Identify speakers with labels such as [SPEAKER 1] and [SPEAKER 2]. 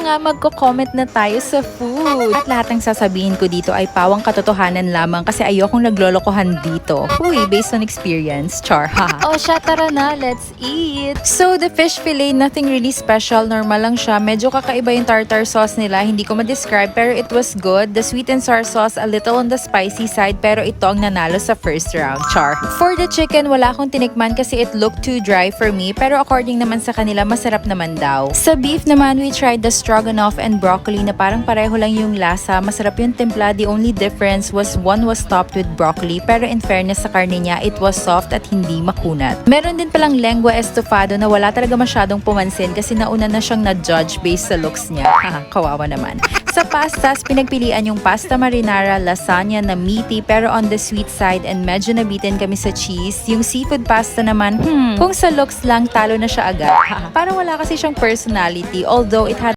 [SPEAKER 1] nga, magko-comment na tayo sa food. At lahat ng sasabihin ko dito ay pawang katotohanan lamang kasi ayokong naglolokohan dito. Uy, based on experience. Char, haha. O siya, tara na, let's eat! So, the fish fillet, nothing really special. Normal lang siya. Medyo kakaiba yung tartar sauce nila. Hindi ko ma-describe pero it was good. The sweet and sour sauce, a little on the spicy side pero ito ang nanalo sa first round. Char. For the chicken, wala akong tinikman kasi it looked too dry for me pero according naman sa kanila, masarap naman daw. Sa beef naman, we tried the stroganoff and broccoli na parang pareho lang yung lasa. Masarap yung timpla. The only difference was one was topped with broccoli pero in fairness sa karne niya, it was soft at hindi makunat. Meron din palang lengua estofado na wala talaga masyadong pumansin kasi nauna na siyang na-judge based sa looks niya. Haha, kawawa naman. Sa pastas, pinagpilian yung pasta marinara, lasagna na meaty pero on the sweet side and medyo nabitin kami sa cheese. Yung seafood pasta naman, kung sa looks lang, talo na siya agad. Parang wala kasi siyang personality although it had